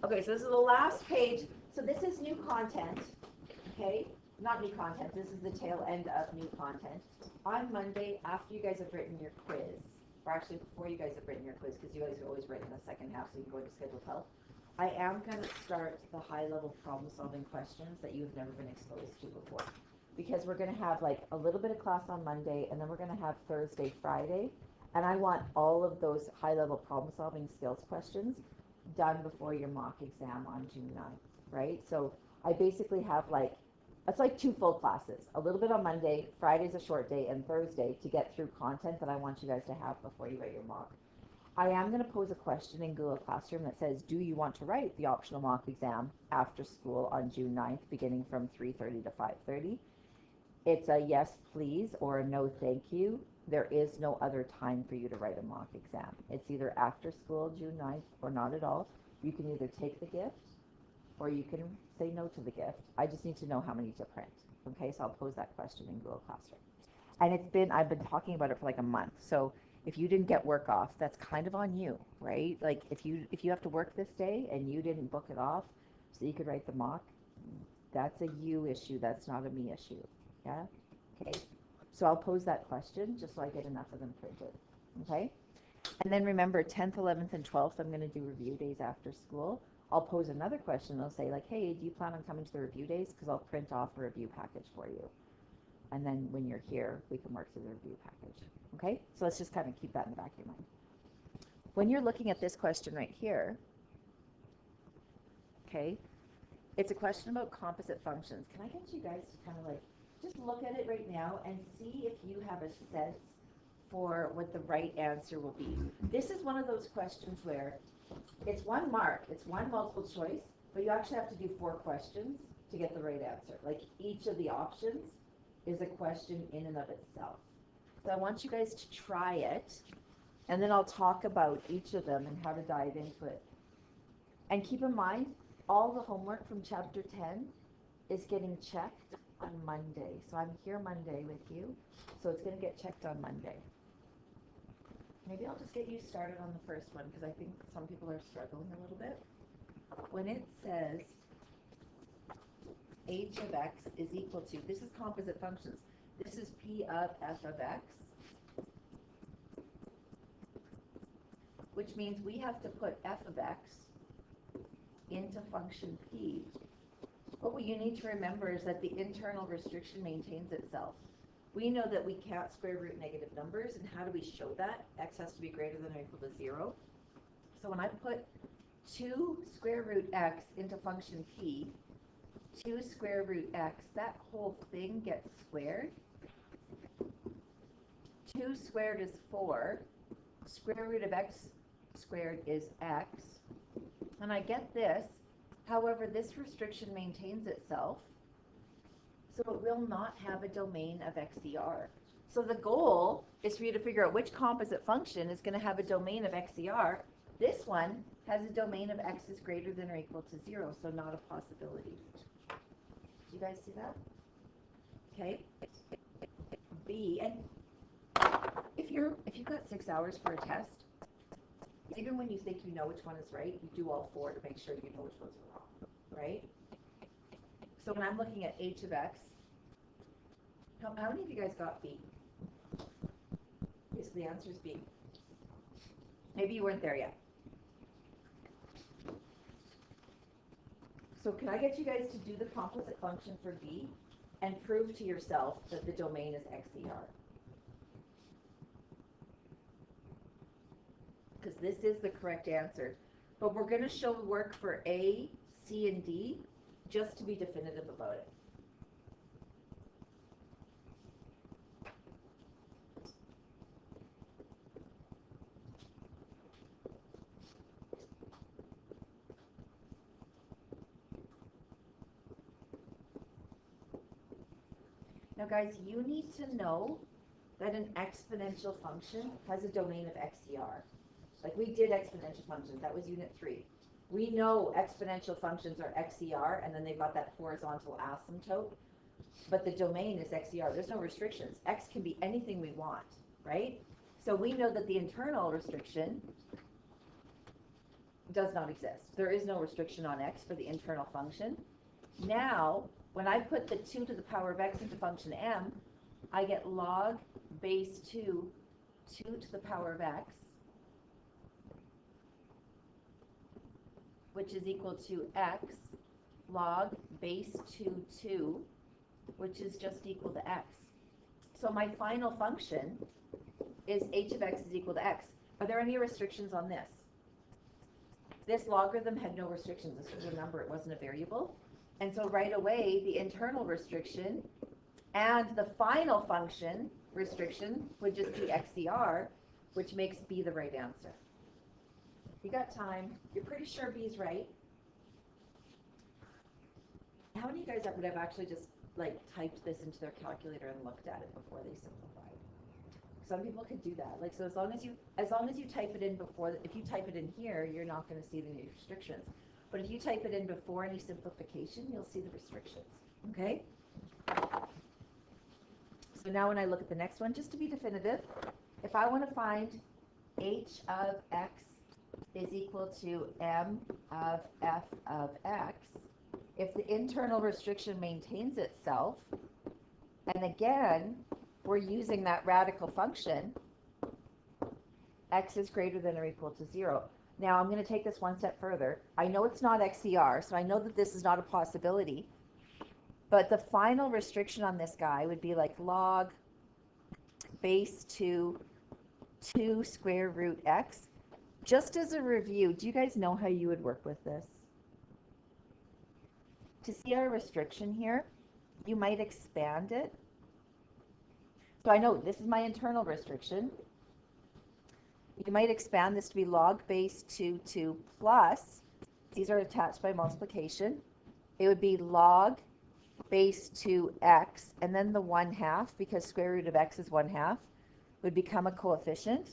Okay, so this is the last page. So this is new content, okay? Not new content, this is the tail end of new content. On Monday, after you guys have written your quiz, or actually before you guys have written your quiz, because you guys are always writing the second half so you can go into scheduled help, I am going to start the high-level problem-solving questions that you've never been exposed to before. Because we're going to have like a little bit of class on Monday, and then we're going to have Thursday, Friday, and I want all of those high-level problem-solving skills questions done before your mock exam on June 9th, right? So I basically have like, it's like 2 full classes, a little bit on Monday, Friday's a short day, and Thursday to get through content that I want you guys to have before you write your mock. I am going to pose a question in Google Classroom that says, do you want to write the optional mock exam after school on June 9th, beginning from 3:30 to 5:30? It's a yes, please, or a no, thank you. There is no other time for you to write a mock exam. It's either after school, June 9th, or not at all. You can either take the gift, or you can say no to the gift. I just need to know how many to print. Okay, so I'll pose that question in Google Classroom. And I've been talking about it for like a month. So if you didn't get work off, that's kind of on you, right? Like if you have to work this day and you didn't book it off so you could write the mock, that's a you issue. That's not a me issue. Yeah? Okay. So I'll pose that question just so I get enough of them printed. Okay? And then remember, 10th, 11th, and 12th, I'm going to do review days after school. I'll pose another question. I'll say, like, hey, do you plan on coming to the review days? Because I'll print off a review package for you. And then when you're here, we can work through the review package. Okay? So let's just kind of keep that in the back of your mind. When you're looking at this question right here, okay, it's a question about composite functions. Can I get you guys to kind of like just look at it right now and see if you have a sense for what the right answer will be. This is one of those questions where it's 1 mark, it's 1 multiple choice, but you actually have to do 4 questions to get the right answer. Like each of the options is a question in and of itself. So I want you guys to try it, and then I'll talk about each of them and how to dive into it. And keep in mind, all the homework from chapter 10 is getting checked on Monday. So I'm here Monday with you, so it's going to get checked on Monday. Maybe I'll just get you started on the first one because I think some people are struggling a little bit. When it says h of x is equal to, this is composite functions. This is p of f of x, which means we have to put f of x into function p. What you need to remember is that the internal restriction maintains itself. We know that we can't square root negative numbers, and how do we show that? X has to be greater than or equal to 0. So when I put 2 square root x into function p, 2 square root x, that whole thing gets squared. 2 squared is 4. Square root of x squared is x. And I get this. However, this restriction maintains itself, so it will not have a domain of XCR. So the goal is for you to figure out which composite function is going to have a domain of XCR. This one has a domain of x is greater than or equal to 0, so not a possibility. Do you guys see that? Okay. B, and if you've got 6 hours for a test, even when you think you know which one is right, you do all 4 to make sure you know which ones are wrong, right? So when I'm looking at h of x, how many of you guys got B? Okay, so the answer is B. Maybe you weren't there yet. So can I get you guys to do the composite function for B and prove to yourself that the domain is XCR? Because this is the correct answer. But we're going to show work for A, C, and D just to be definitive about it. Now guys, you need to know that an exponential function has a domain of XCR. Like we did exponential functions, that was unit 3. We know exponential functions are XCR, and then they've got that horizontal asymptote, but the domain is XCR. There's no restrictions. X can be anything we want, right? So we know that the internal restriction does not exist. There is no restriction on x for the internal function. Now, when I put the 2 to the power of x into function m, I get log base 2 to the power of x, which is equal to x log base 2, which is just equal to x. So my final function is h of x is equal to x. Are there any restrictions on this? This logarithm had no restrictions. This was a number, it wasn't a variable. And so right away, the internal restriction and the final function restriction would just be XCR, which makes B the right answer. You got time. You're pretty sure B is right. How many of you guys would have actually just like typed this into their calculator and looked at it before they simplified? Some people could do that. Like, so as long as you type it in before, if you type it in here, you're not going to see the restrictions. But if you type it in before any simplification, you'll see the restrictions. Okay? So now when I look at the next one, just to be definitive, if I want to find h of x is equal to m of f of x, if the internal restriction maintains itself, and again, we're using that radical function, x is greater than or equal to 0. Now I'm going to take this one step further. I know it's not XCR, so I know that this is not a possibility. But the final restriction on this guy would be like log base 2 square root x. Just as a review, do you guys know how you would work with this? To see our restriction here, you might expand it. So I know this is my internal restriction. You might expand this to be log base 2 plus, these are attached by multiplication. It would be log base 2x, and then the 1/2, because square root of x is 1/2, would become a coefficient.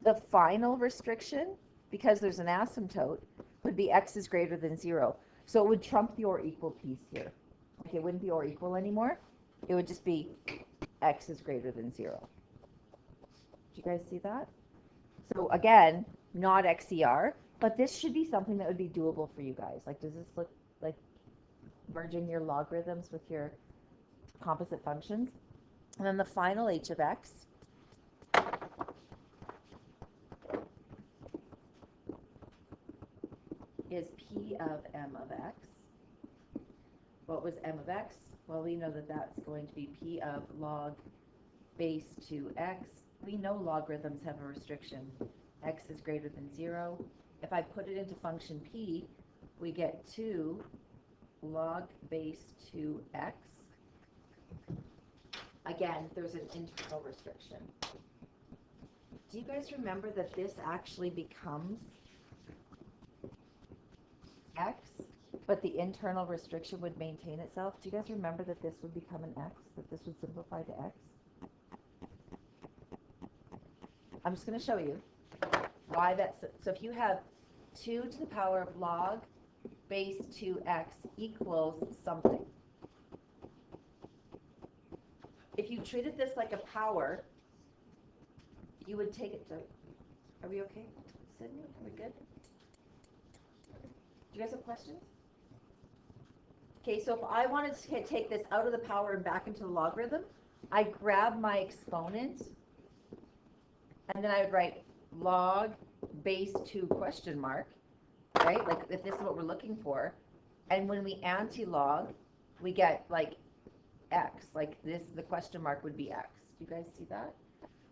The final restriction, because there's an asymptote, would be x is greater than 0. So it would trump the or equal piece here. Okay, it wouldn't be or equal anymore. It would just be x is greater than 0. Did you guys see that? So again, not XCR, but this should be something that would be doable for you guys. Like, does this look like merging your logarithms with your composite functions? And then the final h of x is p of m of x. What was m of x? Well, we know that that's going to be p of log base 2x. We know logarithms have a restriction. X is greater than 0. If I put it into function p, we get 2 log base 2x. Again, there's an internal restriction. Do you guys remember that this actually becomes x, but the internal restriction would maintain itself? Do you guys remember that this would become an x, that this would simplify to x? I'm just going to show you why that's. So if you have 2 to the power of log base 2x equals something. If you treated this like a power, you would take it to, are we okay, Sydney? Are we good? Do you guys have questions? Okay, so if I wanted to take this out of the power and back into the logarithm, I grab my exponent, and then I would write log base 2 question mark, right? Like if this is what we're looking for. And when we anti-log, we get like x, like this, the question mark would be x. Do you guys see that?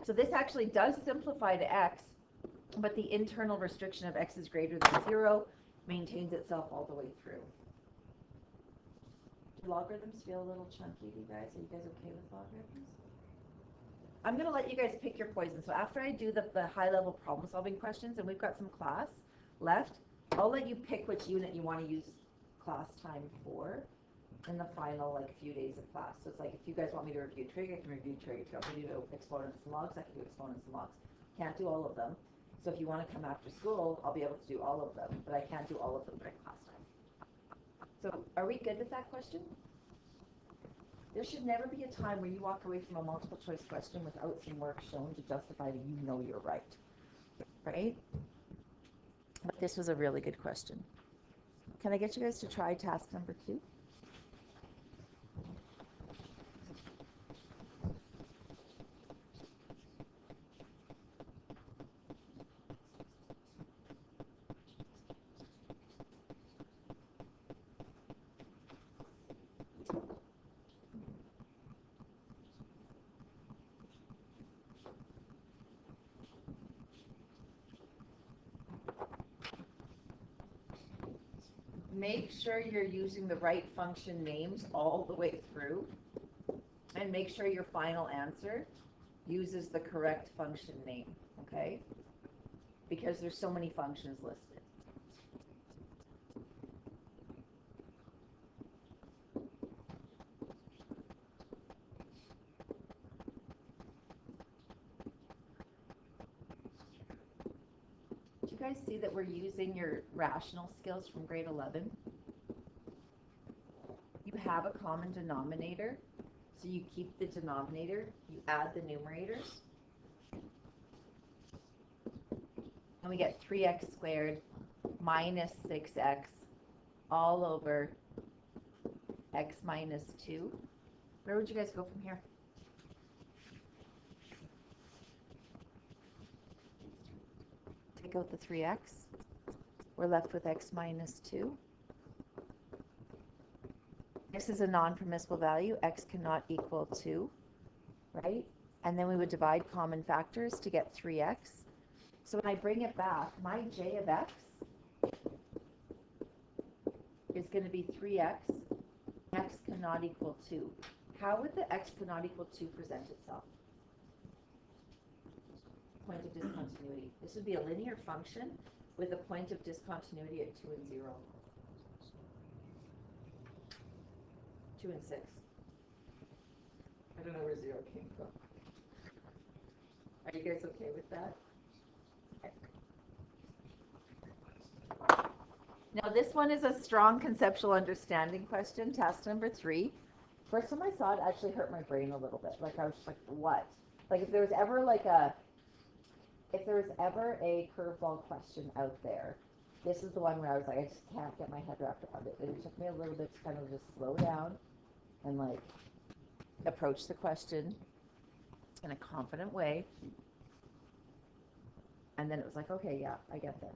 So this actually does simplify to x, but the internal restriction of x is greater than 0 maintains itself all the way through. Do logarithms feel a little chunky to you guys? Are you guys okay with logarithms? I'm going to let you guys pick your poison. So after I do the high-level problem-solving questions, and we've got some class left, I'll let you pick which unit you want to use class time for in the final few days of class. So it's like, if you guys want me to review trig, I can review trig. If you want me to do exponents and logs, I can do exponents and logs. Can't do all of them. So if you want to come after school, I'll be able to do all of them, but I can't do all of them during class time. So are we good with that question? There should never be a time where you walk away from a multiple choice question without some work shown to justify that you know you're right. Right? But this was a really good question. Can I get you guys to try task number 2? Make sure you're using the right function names all the way through, and make sure your final answer uses the correct function name, okay? Because there's so many functions listed. Do you guys see that we're using your rational skills from grade 11? You have a common denominator, so you keep the denominator, you add the numerators, and we get 3x squared minus 6x all over x minus 2. Where would you guys go from here? Take out the 3x. We're left with x minus 2. X is a non-permissible value. X cannot equal 2, right? And then we would divide common factors to get 3x. So when I bring it back, my j of x is going to be 3x. X cannot equal 2. How would the x cannot equal 2 present itself? Point of discontinuity. This would be a linear function with a point of discontinuity at 2 and 0. 2 and 6. I don't know where 0 came from. Are you guys okay with that? Okay. Now this one is a strong conceptual understanding question, task number 3. First time I saw it actually hurt my brain a little bit. Like I was just like, what? Like if there was ever a curveball question out there, this is the one where I was like, I just can't get my head wrapped around it. And it took me a little bit to kind of just slow down and like approach the question in a confident way. And then it was like, okay, yeah, I get this.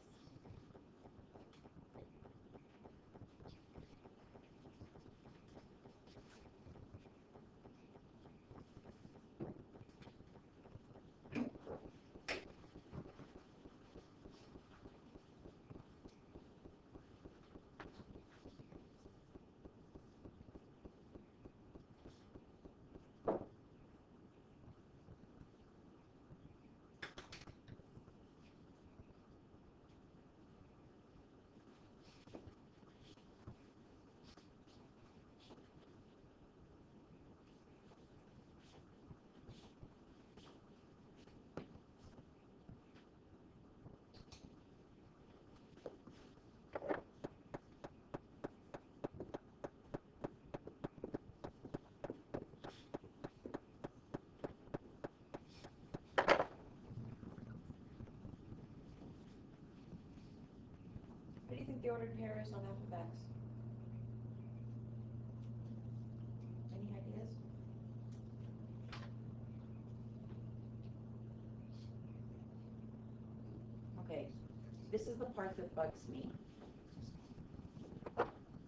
What do you think the ordered pair is on f of x? Any ideas? Okay, this is the part that bugs me.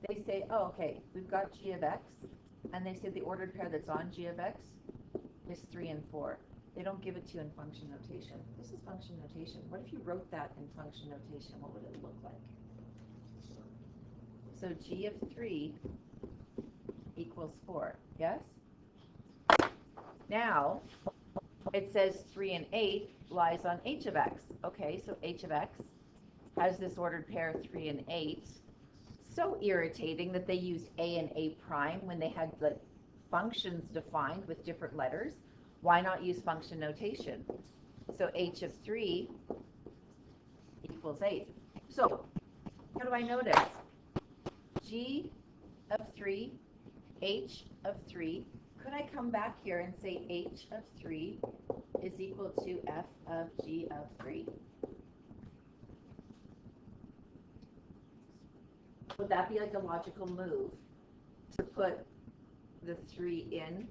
They say, oh, okay, we've got g of x, and they say the ordered pair that's on g of x is 3 and 4. They don't give it to you in function notation. This is function notation. What if you wrote that in function notation? What would it look like? So g of 3 equals 4, yes? Now, it says 3 and 8 lies on h of x. Okay, so h of x has this ordered pair 3 and 8. So irritating that they used a and a prime when they had like functions defined with different letters. Why not use function notation? So h of 3 equals 8. So how do I know this? G of 3, h of 3 could I come back here and say h of 3 is equal to f of g of 3? Would that be like a logical move to put the 3 in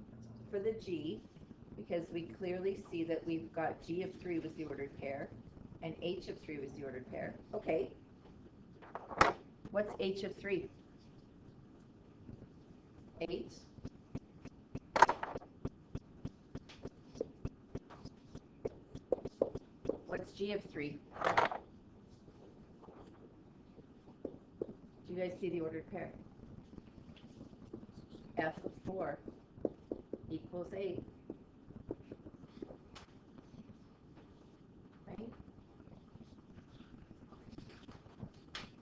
for the g, because we clearly see that we've got g of 3 was the ordered pair and h of 3 was the ordered pair. Okay. What's h of 3? 8. What's g of 3? Do you guys see the ordered pair? F of 4 equals 8. Right?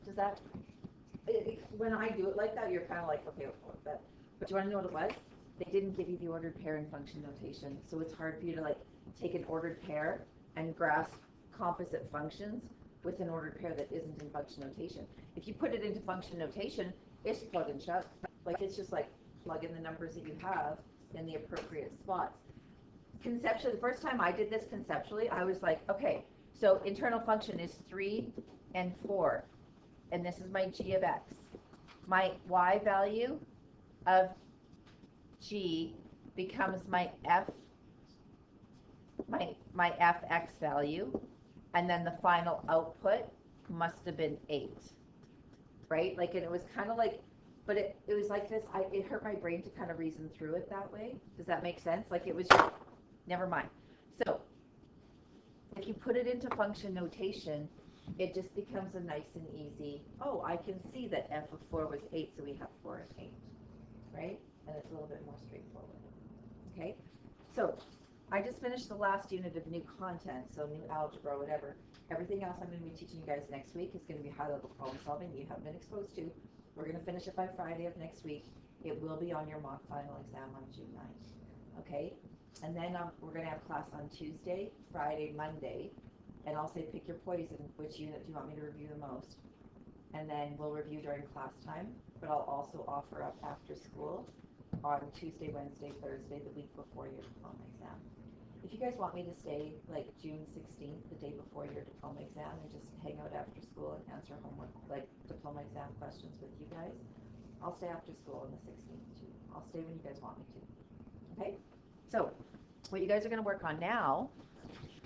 Does that, when I do it like that, you're kind of like, okay, but do you want to know what it was? They didn't give you the ordered pair in function notation, so it's hard for you to like take an ordered pair and grasp composite functions with an ordered pair that isn't in function notation. If you put it into function notation, it's plug and shove. Like it's just like plug in the numbers that you have in the appropriate spots. Conceptually, the first time I did this conceptually, I was like, okay, so internal function is 3 and 4, and this is my g of x. My y value of g becomes my f, my fx value, and then the final output must have been 8, right? Like, and it was kind of like, but it was like this, it hurt my brain to kind of reason through it that way. Does that make sense? Like it was just, never mind. So if you put it into function notation, it just becomes a nice and easy, oh, I can see that f of 4 was 8, so we have 4 and 8, right? And it's a little bit more straightforward. Okay, so I just finished the last unit of new content, so new algebra, whatever. Everything else I'm going to be teaching you guys next week is going to be high-level problem solving you haven't been exposed to. We're going to finish it by Friday of next week. It will be on your mock final exam on June 9th. Okay, and then we're going to have class on Tuesday, Friday, Monday, and I'll say pick your poison. Which unit do you want me to review the most? And then we'll review during class time, but I'll also offer up after school on Tuesday, Wednesday, Thursday, the week before your diploma exam. If you guys want me to stay like June 16th, the day before your diploma exam, and just hang out after school and answer homework, like diploma exam questions with you guys, I'll stay after school on the 16th too. I'll stay when you guys want me to. Okay? So what you guys are going to work on now